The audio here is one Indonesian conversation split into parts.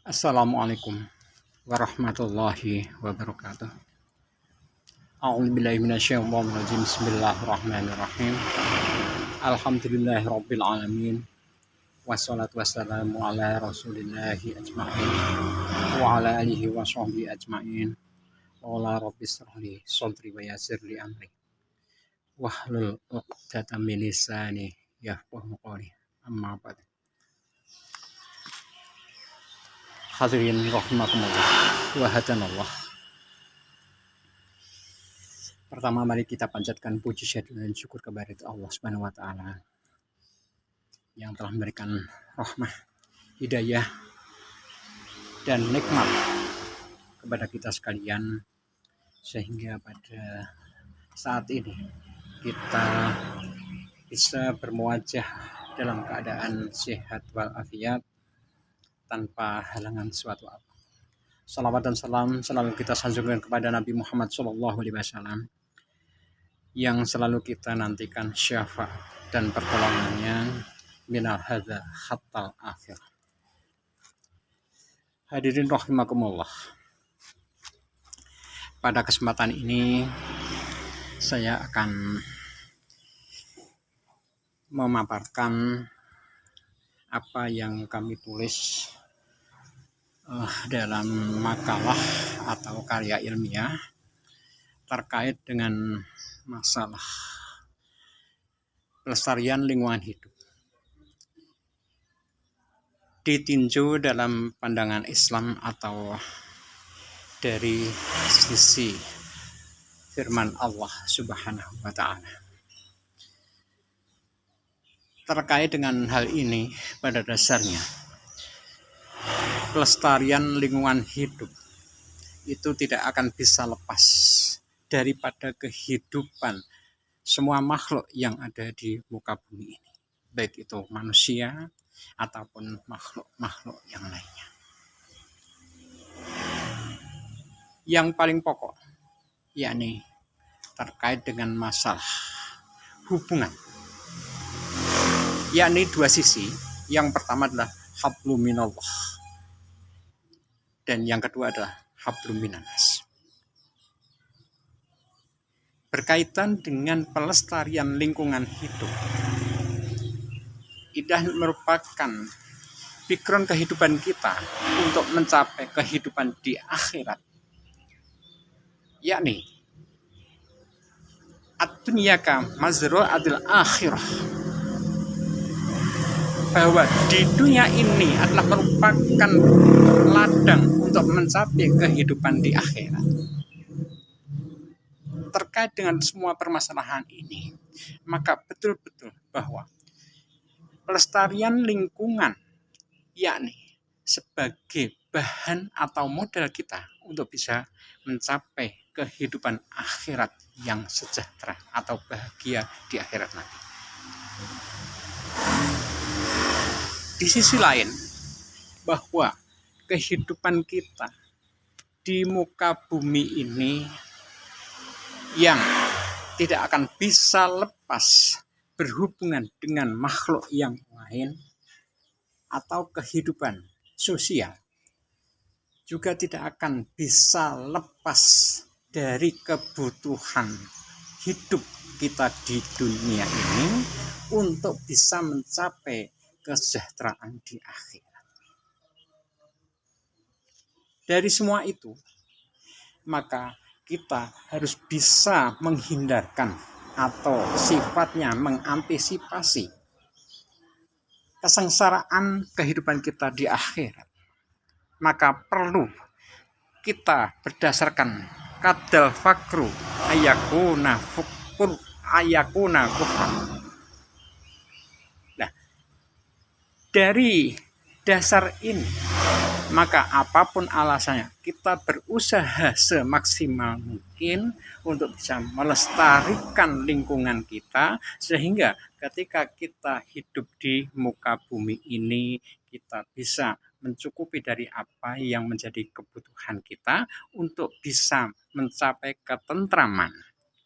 Assalamualaikum warahmatullahi wabarakatuh. A'udzubillahi minasyaitonirrajim. Bismillahirrahmanirrahim. Alhamdulillahirabbil alamin. Wassalatu wassalamu ala rasulillahi ajmain wa ala alihi wa sahbihi ajmain. Qala rabbi shrah li sadri wa yassir li amri wahlul 'uqdatam min lisani yafqahu qawli. Amma ba'd. Hadirin rahimakumullah wa hadanallah. Pertama, mari kita panjatkan puji syukur dan syukur kepada Allah Subhanahu wa taala yang telah memberikan rahmah, hidayah dan nikmat kepada kita sekalian sehingga pada saat ini kita bisa bermuajah dalam keadaan sehat walafiat tanpa halangan suatu apa. Salawat dan salam selalu kita sanjungkan kepada Nabi Muhammad SAW yang selalu kita nantikan syafaat dan pertolongannya minal hadza hattal akhir. Hadirin rahimakumullah. Pada kesempatan ini saya akan memaparkan apa yang kami tulis dalam makalah atau karya ilmiah terkait dengan masalah pelestarian lingkungan hidup ditinjau dalam pandangan Islam atau dari sisi firman Allah Subhanahu wa taala. Terkait dengan hal ini, pada dasarnya pelestarian lingkungan hidup itu tidak akan bisa lepas daripada kehidupan semua makhluk yang ada di muka bumi ini, baik itu manusia ataupun makhluk-makhluk yang lainnya. Yang paling pokok yakni terkait dengan masalah hubungan, yakni dua sisi. Yang pertama adalah hablum minallah dan yang kedua adalah hablum minannas. Berkaitan dengan pelestarian lingkungan hidup, itu merupakan background kehidupan kita untuk mencapai kehidupan di akhirat, yakni ad-dunya ka mazra'atil akhirah, bahwa di dunia ini adalah merupakan ladang untuk mencapai kehidupan di akhirat. Terkait dengan semua permasalahan ini, maka betul-betul bahwa pelestarian lingkungan yakni sebagai bahan atau modal kita untuk bisa mencapai kehidupan akhirat yang sejahtera atau bahagia di akhirat nanti. Di sisi lain, bahwa kehidupan kita di muka bumi ini yang tidak akan bisa lepas berhubungan dengan makhluk yang lain atau kehidupan sosial, juga tidak akan bisa lepas dari kebutuhan hidup kita di dunia ini untuk bisa mencapai kesejahteraan di akhirat. Dari semua itu, maka kita harus bisa menghindarkan atau sifatnya mengantisipasi kesengsaraan kehidupan kita di akhirat. Maka perlu kita berdasarkan kadal fakru ayakuna kufran. Nah, dari dasar ini, maka apapun alasannya, kita berusaha semaksimal mungkin untuk bisa melestarikan lingkungan kita, sehingga ketika kita hidup di muka bumi ini, kita bisa mencukupi dari apa yang menjadi kebutuhan kita untuk bisa mencapai ketentraman,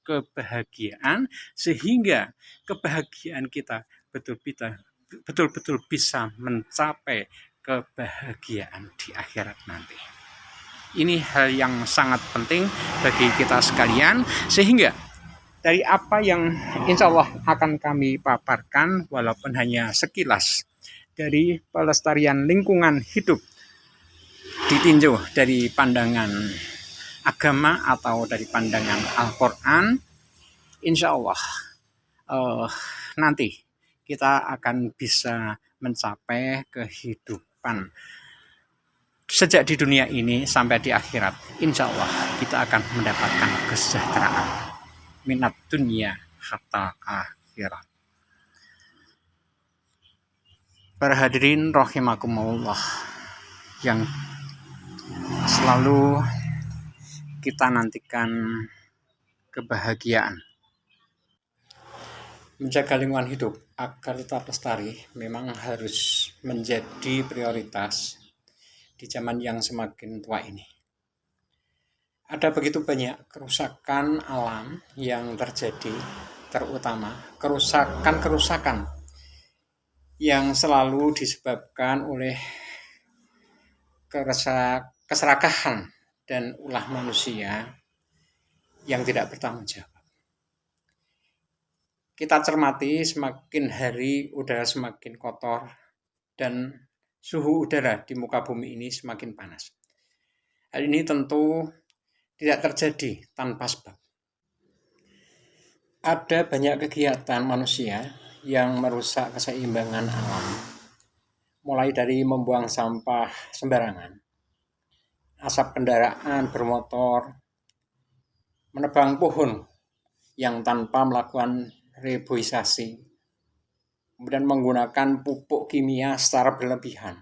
kebahagiaan, sehingga kebahagiaan kita betul-betul bisa mencapai kebahagiaan di akhirat nanti. Ini hal yang sangat penting bagi kita sekalian, sehingga dari apa yang insya Allah akan kami paparkan, walaupun hanya sekilas dari pelestarian lingkungan hidup ditinjau dari pandangan agama atau dari pandangan Al-Quran, insya Allah nanti kita akan bisa mencapai kehidupan sejak di dunia ini sampai di akhirat. Insya Allah kita akan mendapatkan kesejahteraan minat dunia hatta akhirat. Para hadirin rahimakumullah yang selalu kita nantikan kebahagiaan. Menjaga lingkungan hidup agar tetap lestari memang harus menjadi prioritas di zaman yang semakin tua ini. Ada begitu banyak kerusakan alam yang terjadi, terutama kerusakan-kerusakan yang selalu disebabkan oleh keserakahan dan ulah manusia yang tidak bertanggung jawab. Kita cermati semakin hari udara semakin kotor dan suhu udara di muka bumi ini semakin panas. Hal ini tentu tidak terjadi tanpa sebab. Ada banyak kegiatan manusia yang merusak keseimbangan alam, mulai dari membuang sampah sembarangan, asap kendaraan bermotor, menebang pohon yang tanpa melakukan reboisasi, kemudian menggunakan pupuk kimia secara berlebihan.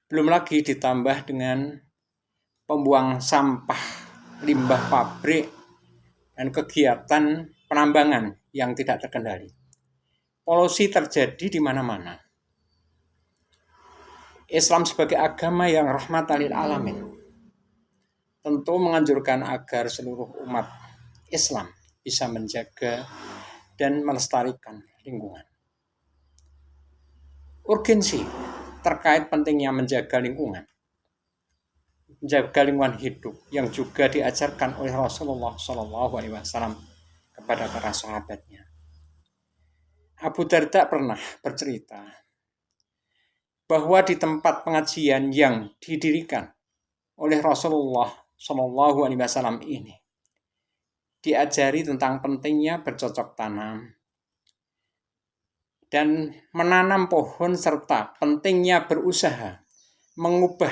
Belum lagi ditambah dengan pembuang sampah, limbah pabrik, dan kegiatan penambangan yang tidak terkendali. Polusi terjadi di mana-mana. Islam sebagai agama yang rahmatan lil alamin tentu menganjurkan agar seluruh umat Islam bisa menjaga dan melestarikan lingkungan. Urgensi terkait pentingnya menjaga lingkungan hidup yang juga diajarkan oleh Rasulullah SAW kepada para sahabatnya. Abu Darda pernah bercerita bahwa di tempat pengajian yang didirikan oleh Rasulullah SAW ini diajari tentang pentingnya bercocok tanam dan menanam pohon serta pentingnya berusaha mengubah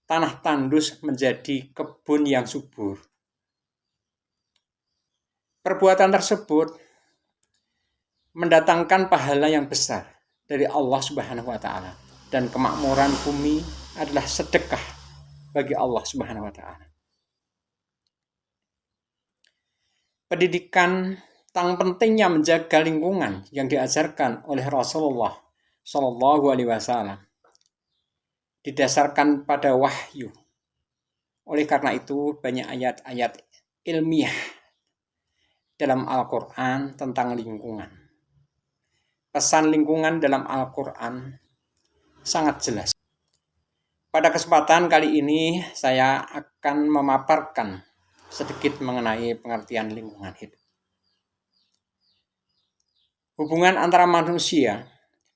tanah tandus menjadi kebun yang subur. Perbuatan tersebut mendatangkan pahala yang besar dari Allah Subhanahu wa taala, dan kemakmuran bumi adalah sedekah bagi Allah Subhanahu wa taala. Pendidikan tentang pentingnya menjaga lingkungan yang diajarkan oleh Rasulullah SAW didasarkan pada wahyu. Oleh karena itu banyak ayat-ayat ilmiah dalam Al-Quran tentang lingkungan. Pesan lingkungan dalam Al-Quran sangat jelas. Pada kesempatan kali ini saya akan memaparkan sedikit mengenai pengertian lingkungan hidup. Hubungan antara manusia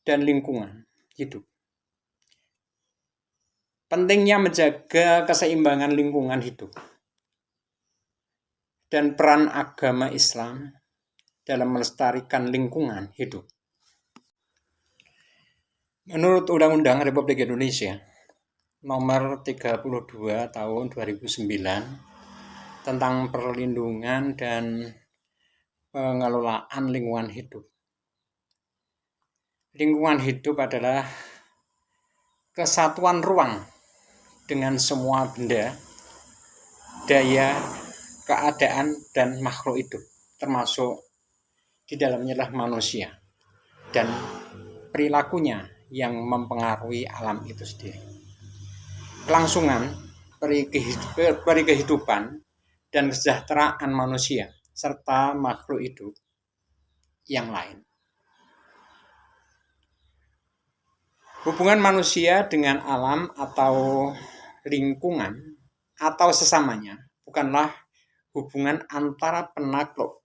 dan lingkungan hidup. Pentingnya menjaga keseimbangan lingkungan hidup dan peran agama Islam dalam melestarikan lingkungan hidup. Menurut Undang-Undang Republik Indonesia Nomor 32 Tahun 2009 tentang perlindungan dan pengelolaan lingkungan hidup. Lingkungan hidup adalah kesatuan ruang dengan semua benda, daya, keadaan, dan makhluk hidup, termasuk di dalamnya adalah manusia dan perilakunya yang mempengaruhi alam itu sendiri. Kelangsungan, peri kehidupan, dan kesejahteraan manusia serta makhluk hidup yang lain. Hubungan manusia dengan alam atau lingkungan atau sesamanya bukanlah hubungan antara penakluk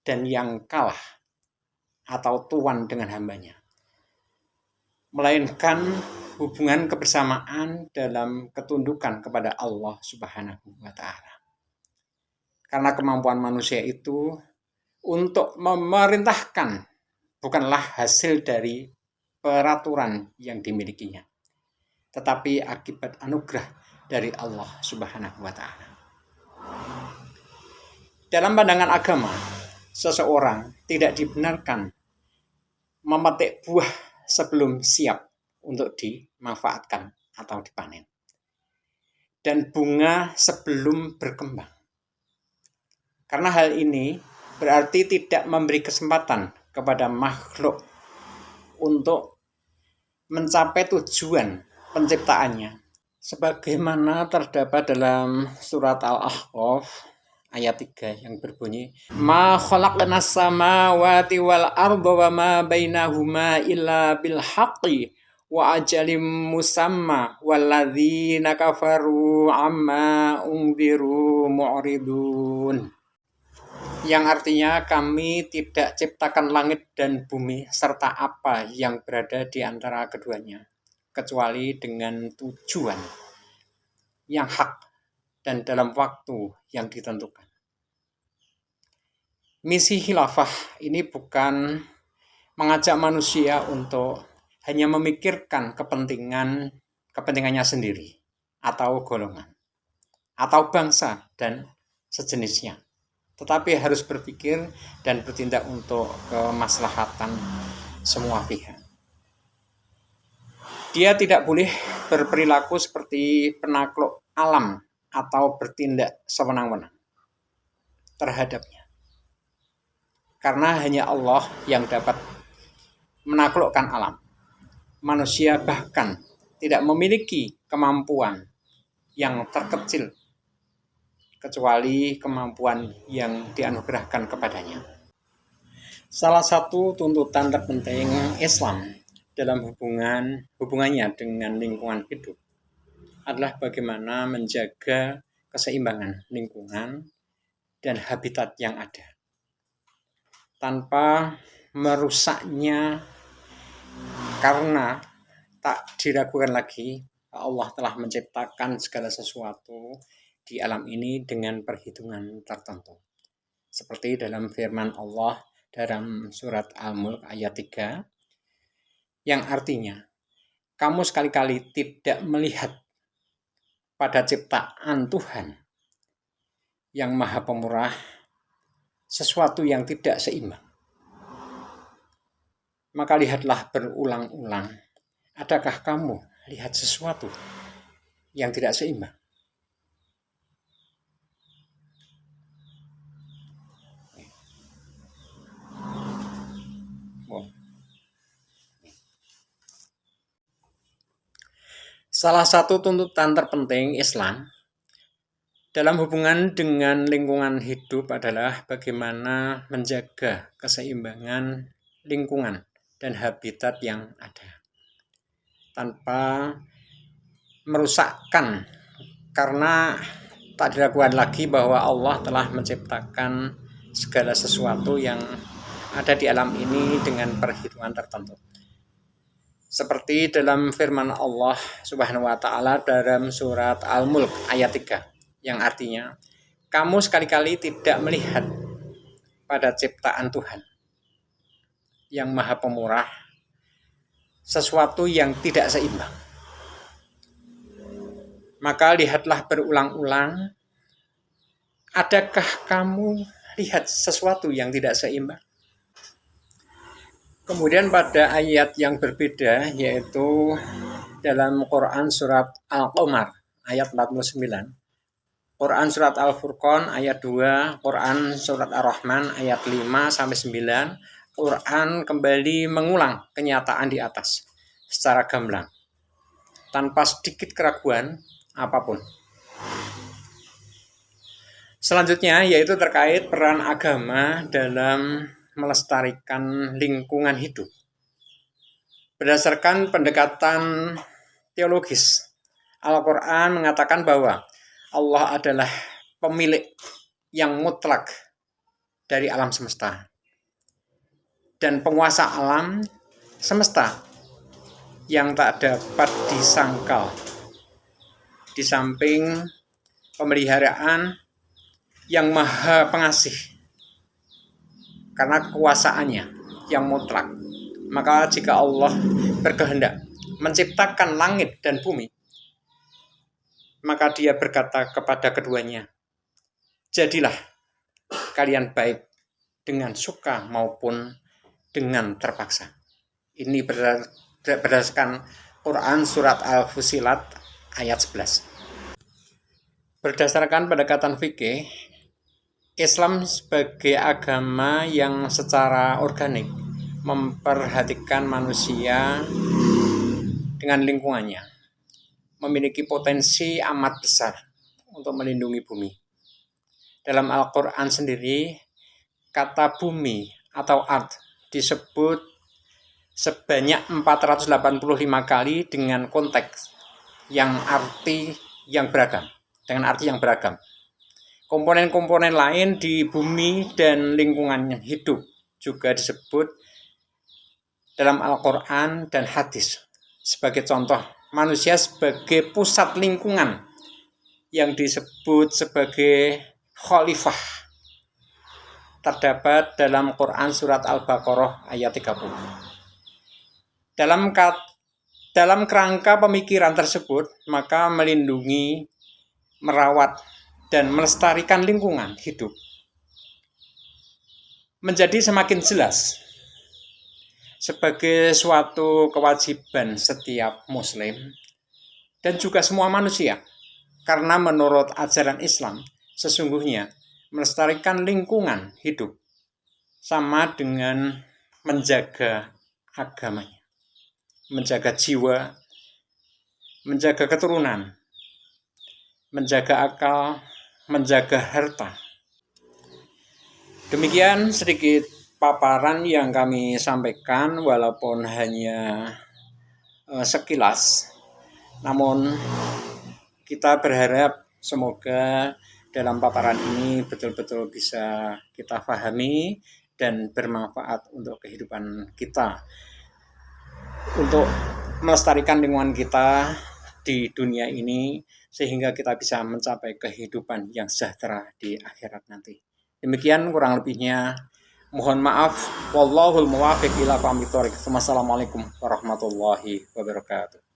dan yang kalah atau tuan dengan hambanya, melainkan hubungan kebersamaan dalam ketundukan kepada Allah Subhanahu wa Ta'ala. Karena kemampuan manusia itu untuk memerintahkan bukanlah hasil dari peraturan yang dimilikinya, tetapi akibat anugerah dari Allah Subhanahu wa Ta'ala. Dalam pandangan agama, seseorang tidak dibenarkan memetik buah sebelum siap untuk dimanfaatkan atau dipanen, dan bunga sebelum berkembang. Karena hal ini berarti tidak memberi kesempatan kepada makhluk untuk mencapai tujuan penciptaannya, sebagaimana terdapat dalam surat Al-Ahqaf ayat 3 yang berbunyi, ma khalaqnas samawati wal arda wa ma bainahuma illa bil haqqi wa ajalim musamma walladzina kafaru amma unziru mu'ridun. Yang artinya kami tidak ciptakan langit dan bumi serta apa yang berada di antara keduanya, kecuali dengan tujuan yang hak dan dalam waktu yang ditentukan. Misi khilafah ini bukan mengajak manusia untuk hanya memikirkan kepentingannya sendiri atau golongan atau bangsa dan sejenisnya, tetapi harus berpikir dan bertindak untuk kemaslahatan semua pihak. Dia tidak boleh berperilaku seperti penakluk alam atau bertindak sewenang-wenang terhadapnya. Karena hanya Allah yang dapat menaklukkan alam. Manusia bahkan tidak memiliki kemampuan yang terkecil kecuali kemampuan yang dianugerahkan kepadanya. Salah satu tuntutan terpenting Islam dalam hubungannya dengan lingkungan hidup adalah bagaimana menjaga keseimbangan lingkungan dan habitat yang ada tanpa merusaknya, karena tak diragukan lagi Allah telah menciptakan segala sesuatu di alam ini dengan perhitungan tertentu. Seperti dalam firman Allah dalam surat Al-Mulk ayat 3 yang artinya, kamu sekali-kali tidak melihat pada ciptaan Tuhan yang Maha Pemurah sesuatu yang tidak seimbang. Maka lihatlah berulang-ulang, adakah kamu lihat sesuatu yang tidak seimbang? Salah satu tuntutan terpenting Islam dalam hubungan dengan lingkungan hidup adalah bagaimana menjaga keseimbangan lingkungan dan habitat yang ada tanpa merusakkan, karena tak diragukan lagi bahwa Allah telah menciptakan segala sesuatu yang ada di alam ini dengan perhitungan tertentu. Seperti dalam firman Allah Subhanahu wa Ta'ala dalam surat Al-Mulk ayat 3 yang artinya, kamu sekali-kali tidak melihat pada ciptaan Tuhan yang Maha Pemurah sesuatu yang tidak seimbang. Maka lihatlah berulang-ulang, adakah kamu lihat sesuatu yang tidak seimbang? Kemudian pada ayat yang berbeda, yaitu dalam Quran surat Al-Qamar ayat 49, Quran surat Al-Furqan ayat 2, Quran surat Ar-Rahman ayat 5-9, Quran kembali mengulang kenyataan di atas secara gamblang, tanpa sedikit keraguan apapun. Selanjutnya yaitu terkait peran agama dalam melestarikan lingkungan hidup. Berdasarkan pendekatan teologis, Al-Quran mengatakan bahwa Allah adalah pemilik yang mutlak dari alam semesta dan penguasa alam semesta yang tak dapat disangkal. Di samping pemeliharaan yang maha pengasih karena kekuasaannya yang mutlak, maka jika Allah berkehendak menciptakan langit dan bumi, maka Dia berkata kepada keduanya, jadilah kalian baik dengan suka maupun dengan terpaksa. Ini berdasarkan Quran surat Al-Fusilat ayat 11. Berdasarkan pendekatan fikih, Islam sebagai agama yang secara organik memperhatikan manusia dengan lingkungannya, memiliki potensi amat besar untuk melindungi bumi. Dalam Al-Quran sendiri, kata bumi atau ard disebut sebanyak 485 kali dengan konteks yang arti yang beragam, Komponen-komponen lain di bumi dan lingkungan hidup juga disebut dalam Al-Quran dan hadis. Sebagai contoh, manusia sebagai pusat lingkungan yang disebut sebagai khalifah terdapat dalam Quran surat Al-Baqarah ayat 30. Dalam kerangka pemikiran tersebut, maka melindungi, merawat, dan melestarikan lingkungan hidup menjadi semakin jelas sebagai suatu kewajiban setiap muslim dan juga semua manusia. Karena menurut ajaran Islam, sesungguhnya melestarikan lingkungan hidup sama dengan menjaga agamanya, menjaga jiwa, menjaga keturunan, menjaga akal, menjaga harta. Demikian sedikit paparan yang kami sampaikan, walaupun hanya sekilas, namun kita berharap semoga dalam paparan ini betul-betul bisa kita pahami dan bermanfaat untuk kehidupan kita, untuk melestarikan lingkungan kita di dunia ini, sehingga kita bisa mencapai kehidupan yang sejahtera di akhirat nanti. Demikian kurang lebihnya. Mohon maaf. Wallahul muwaffiq ila aqwamit thoriq. Wassalamualaikum warahmatullahi wabarakatuh.